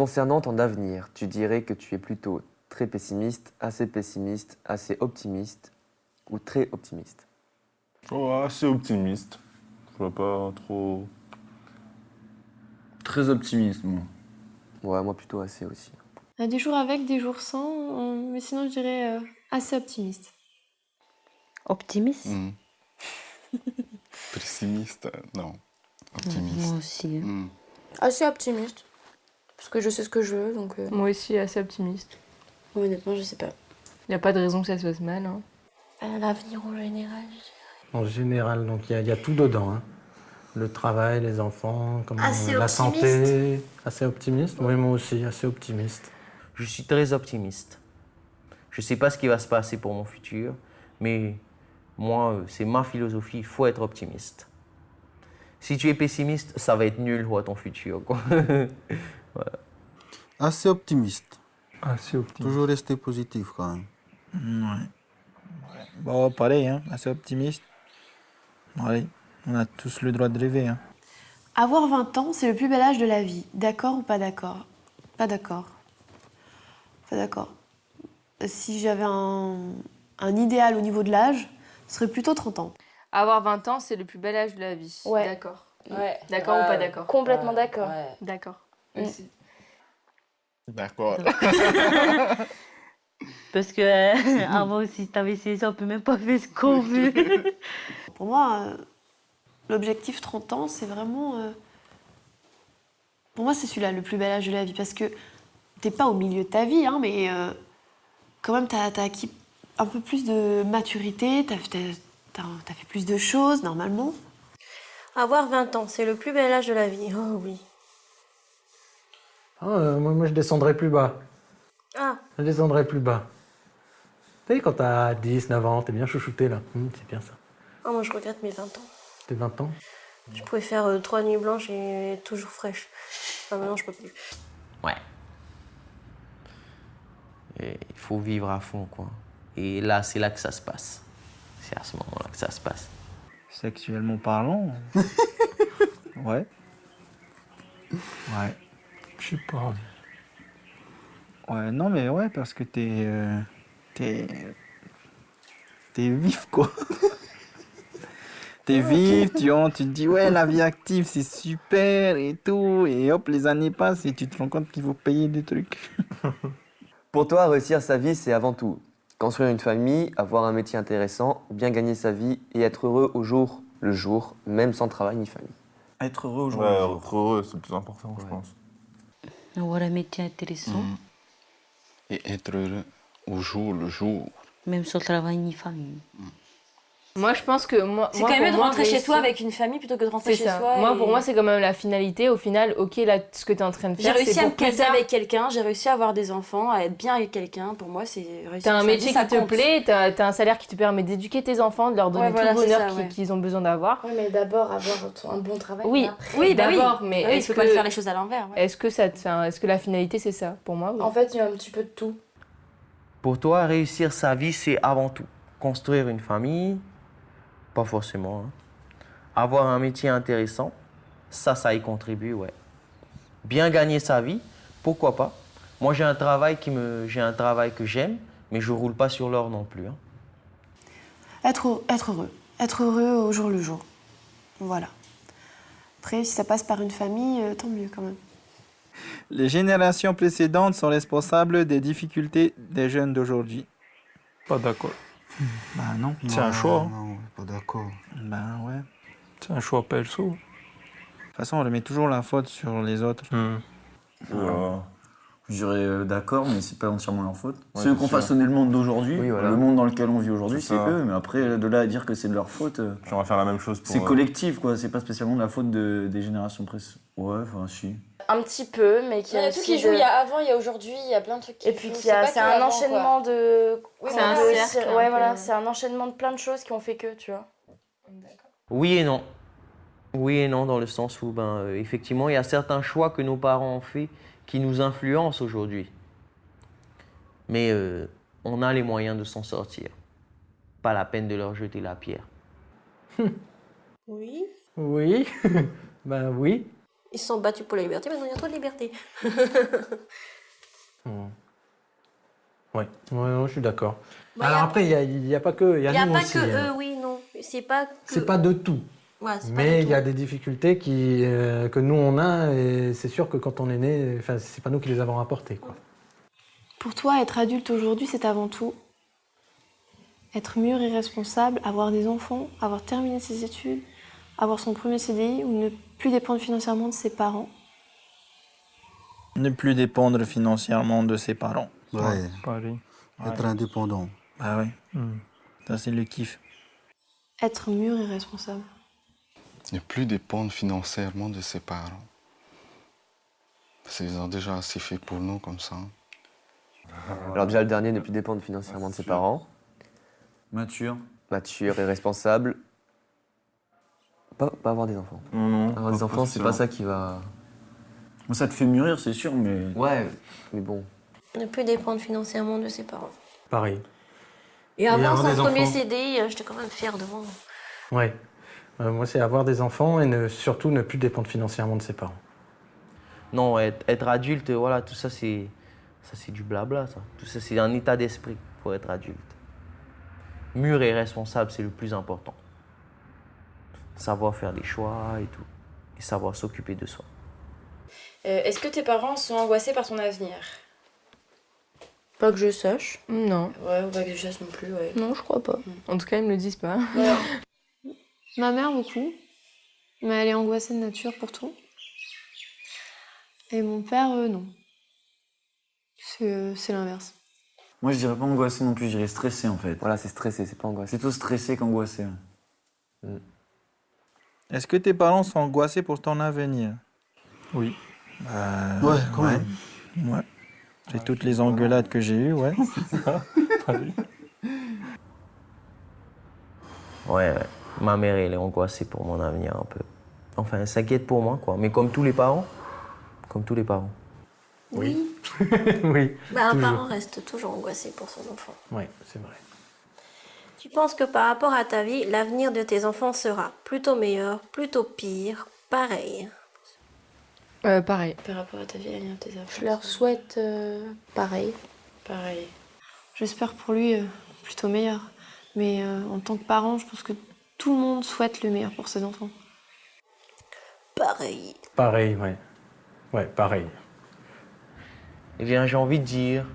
Concernant ton avenir, tu dirais que tu es plutôt très pessimiste, assez optimiste ou très optimiste? Oh, assez optimiste. Je vois pas trop. Très optimiste, moi. Ouais, moi plutôt assez aussi. Il y a des jours avec, des jours sans, mais sinon je dirais assez optimiste. Optimiste? Pessimiste, non. Optimiste. Moi aussi. Assez optimiste. Parce que je sais ce que je veux, donc... Moi aussi assez optimiste. Honnêtement, je sais pas. Il n'y a pas de raison que ça se passe mal. Hein. L'avenir en général, En général, donc il y a tout dedans. Hein. Le travail, les enfants, Assez la optimiste. santé. Assez optimiste? Oui, moi aussi, assez optimiste. Je suis très optimiste. Je ne sais pas ce qui va se passer pour mon futur, mais moi, c'est ma philosophie, il faut être optimiste. Si tu es pessimiste, ça va être nul pour ton futur, quoi. Voilà. Assez optimiste. Assez optimiste. Toujours rester positif quand même. Ouais. Bon, pareil, hein, assez optimiste. Allez, on a tous le droit de rêver. Hein. Avoir 20 ans, c'est le plus bel âge de la vie. D'accord ou pas d'accord? Pas d'accord. Pas d'accord. Si j'avais un idéal au niveau de l'âge, ce serait plutôt 30 ans. Avoir 20 ans, c'est le plus bel âge de la vie. Ouais. D'accord. Ouais. D'accord ou pas d'accord? Complètement d'accord. D'accord. D'accord. Parce que avant aussi, si t'avais 16 ans, on peut même pas faire ce qu'on veut. Pour moi, l'objectif 30 ans, c'est vraiment... Pour moi, c'est celui-là, le plus bel âge de la vie. Parce que t'es pas au milieu de ta vie, hein, mais quand même, t'as acquis un peu plus de maturité, t'as fait plus de choses, normalement. Avoir 20 ans, c'est le plus bel âge de la vie. Oh oui. Ah, moi, je descendrais plus bas. Ah, Je descendrais plus bas. Tu sais, quand t'as 10, 9 ans, t'es bien chouchouté, là. C'est bien ça. oh, moi je regrette mes 20 ans. T'es 20 ans. Je pouvais faire 3 nuits blanches et être toujours fraîche. Enfin, maintenant, je peux plus. Ouais. Et il faut vivre à fond, quoi. Et là, c'est là que ça se passe. C'est à ce moment-là que ça se passe. Sexuellement parlant. Ouais. Ouais. Je sais pas. Ouais, non, mais ouais, parce que t'es vif, quoi. T'es vif, tu te dis, ouais, la vie active, c'est super et tout. Et hop, les années passent et tu te rends compte qu'il faut payer des trucs. Pour toi, réussir sa vie, c'est avant tout construire une famille, avoir un métier intéressant, bien gagner sa vie et être heureux au jour le jour, même sans travail ni famille. Être heureux au jour Ouais, le jour. être heureux, c'est le plus important, je pense. Avoir un métier intéressant, Et être heureux au jour le jour. même sans travail ni famille. Moi, je pense que moi. C'est quand même mieux de rentrer chez soi avec une famille plutôt que de rentrer C'est chez ça. soi. Moi, et- pour moi, c'est quand même la finalité. Au final, ok, là, ce que tu es en train de J'ai faire, réussi c'est à me pour plus caser tard. avec quelqu'un, j'ai réussi à avoir des enfants, à être bien avec quelqu'un. Pour moi, c'est réussir. T'as un sa métier vie, ça qui te compte. plaît, t'as un salaire qui te permet d'éduquer tes enfants, de leur donner Ouais, voilà, tout le c'est bonheur ça, ouais. qu'ils ont besoin d'avoir. Oui, mais d'abord avoir un bon travail. Oui, Oui, bah oui. d'abord, mais Oui, il est-ce faut pas que, faire les choses à l'envers. ouais. est-ce que la finalité, c'est ça? Pour moi, oui. En fait, il y a un petit peu de tout. Pour toi, réussir sa vie, c'est avant tout construire une famille, pas forcément. Hein. Avoir un métier intéressant, ça y contribue, ouais. Bien gagner sa vie, pourquoi pas. Moi, j'ai un travail que j'aime, mais je roule pas sur l'or non plus. Hein. Être heureux. Être heureux au jour le jour. Voilà. Après, si ça passe par une famille, tant mieux quand même. Les générations précédentes sont responsables des difficultés des jeunes d'aujourd'hui. Pas d'accord. Bah non. C'est un choix. Hein. Non, pas d'accord. Bah ouais. C'est un choix perso. De toute façon, on remet toujours la faute sur les autres. Je dirais d'accord, mais c'est pas entièrement leur faute. Ouais, Ceux c'est qui ont sûr. façonné le monde d'aujourd'hui, Oui, voilà. le monde dans lequel on vit aujourd'hui, C'est c'est ça. eux. Mais après, de là à dire que c'est de leur faute, Puis on va faire la même chose pour. c'est collectif, quoi. C'est pas spécialement de la faute des générations précédentes. Ouais, enfin, si. Un petit peu, mais qui Il y a tout qui joue, il y a avant, il y a aujourd'hui, il y a plein de trucs qui Et puis jouent. c'est un avant, enchaînement de... Oui, comment c'est un de- cercle, Ouais, un voilà, peu. c'est un enchaînement de plein de choses qui ont fait que, tu vois. Oui et non. Oui et non, dans le sens où, effectivement, il y a certains choix que nos parents ont faits qui nous influencent aujourd'hui. Mais on a les moyens de s'en sortir. Pas la peine de leur jeter la pierre. Oui. Oui. Ben oui. Ils se sont battus pour la liberté, maintenant il y a trop de liberté. Oui, ouais, je suis d'accord. Bah, Alors y a- après, il y a pas que. Il y Il n'y a nous pas aussi, que hein. eux, oui, non. C'est pas que... C'est pas de tout. Ouais, c'est pas Mais de il y a tout. des difficultés que nous on a et c'est sûr que quand on est né, enfin, c'est pas nous qui les avons apportées, quoi. Pour toi, être adulte aujourd'hui, c'est avant tout être mûr et responsable, avoir des enfants, avoir terminé ses études, avoir son premier CDI ou ne plus dépendre financièrement de ses parents. Ne plus dépendre financièrement de ses parents. Ouais, Pareil. être indépendant. Bah ouais. Ça, c'est le kiff. Être mûr et responsable. Ne plus dépendre financièrement de ses parents. Parce qu'ils ont déjà assez fait pour nous comme ça. Alors déjà, le dernier, ne plus dépendre financièrement de ses parents. Mature. Mature et responsable. Pas avoir des enfants. Non. Avoir des enfants, c'est pas ça qui va... Ça te fait mûrir, c'est sûr, mais. Ouais, mais bon. Ne plus dépendre financièrement de ses parents. Pareil. Et avant avoir son des premier enfants. CDI, j'étais quand même fière de moi. Ouais. Moi, c'est avoir des enfants et surtout ne plus dépendre financièrement de ses parents. Non, être adulte, voilà, tout ça c'est du blabla, ça. Tout ça, c'est un état d'esprit pour être adulte. Mûr et responsable, c'est le plus important. Savoir faire des choix et tout. Et savoir s'occuper de soi. Est-ce que tes parents sont angoissés par ton avenir? Pas que je sache. Non. Ouais, ou pas que je sache non plus, ouais. Non, je crois pas. En tout cas, ils me le disent pas. Ma mère, beaucoup. Mais elle est angoissée de nature pour tout. Et mon père, non. C'est l'inverse. Moi, je dirais pas angoissé non plus, je dirais stressé en fait. Voilà, c'est stressé, c'est pas angoissé. C'est plutôt stressé qu'angoissé. Est-ce que tes parents sont angoissés pour ton avenir? Oui. Ouais, quand même. Ouais. C'est toutes les engueulades que j'ai eues, ouais. Pareil. Ouais. Ma mère, elle est angoissée pour mon avenir un peu. Enfin, elle s'inquiète pour moi, quoi. Mais comme tous les parents. Comme tous les parents. Oui. Oui. Bah, un toujours. parent reste toujours angoissé pour son enfant. Oui, c'est vrai. Tu penses que par rapport à ta vie, l'avenir de tes enfants sera plutôt meilleur, plutôt pire, pareil? Pareil. Par rapport à ta vie, l'avenir de tes enfants. Je leur souhaite pareil. Pareil. J'espère pour lui plutôt meilleur. Mais en tant que parent, je pense que tout le monde souhaite le meilleur pour ses enfants. Pareil. Pareil, ouais. Ouais, pareil. Eh bien, j'ai envie de dire,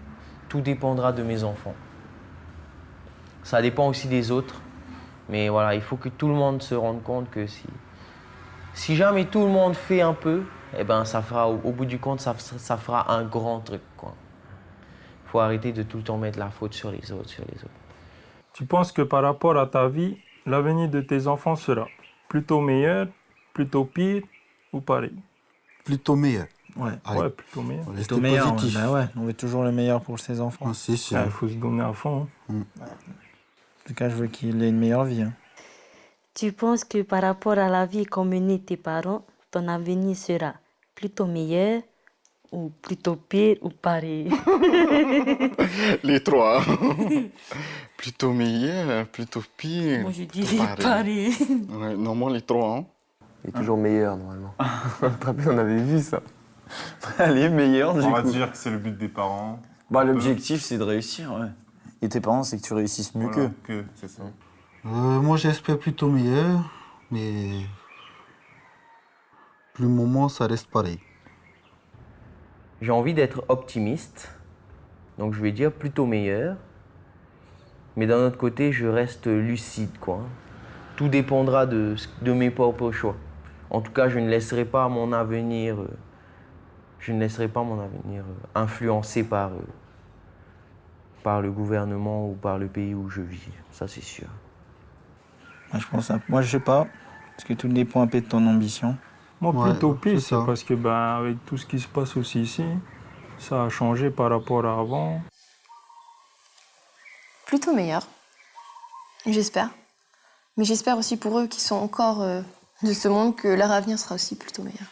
tout dépendra de mes enfants. Ça dépend aussi des autres. Mais voilà, il faut que tout le monde se rende compte que si jamais tout le monde fait un peu, eh ben, ça fera, au bout du compte, ça fera un grand truc, quoi. Faut arrêter de tout le temps mettre la faute sur les autres, Tu penses que par rapport à ta vie, l'avenir de tes enfants sera plutôt meilleur, plutôt pire ou pareil? Plutôt meilleur. Ouais. Allez, Ouais, plutôt meilleur. restez Plutôt meilleur. positif. Bah ouais, on veut toujours le meilleur pour ses enfants. Ah, c'est sûr. Il faut se donner à fond. En tout cas, je veux qu'il ait une meilleure vie. Tu penses que par rapport à la vie qu'ont menée tes parents, ton avenir sera plutôt meilleur ou plutôt pire ou pareil? Les trois. Plutôt meilleur, plutôt pire. Moi, je dirais pareil. Ouais, normalement, les trois. Hein. Il est toujours meilleur, normalement. Tu te rappelles, on avait vu ça. Elle est meilleure, du On va coup. dire que c'est le but des parents. Bah, l'objectif, c'est de réussir, ouais. Et tes parents, c'est que tu réussisses mieux Voilà, qu'eux. c'est ça. Moi, j'espère plutôt meilleur, mais pour le moment, ça reste pareil. J'ai envie d'être optimiste. Donc je vais dire plutôt meilleur. Mais d'un autre côté, je reste lucide, quoi. Tout dépendra de mes propres choix. En tout cas, je ne laisserai pas mon avenir influencé par le gouvernement ou par le pays où je vis. Ça, c'est sûr. Moi, je sais pas. Parce que tout dépend un peu de ton ambition. Moi, Ouais, plutôt pire, c'est ça. c'est parce que avec tout ce qui se passe aussi ici, ça a changé par rapport à avant. Plutôt meilleur. J'espère. Mais j'espère aussi pour eux qui sont encore de ce monde que leur avenir sera aussi plutôt meilleur.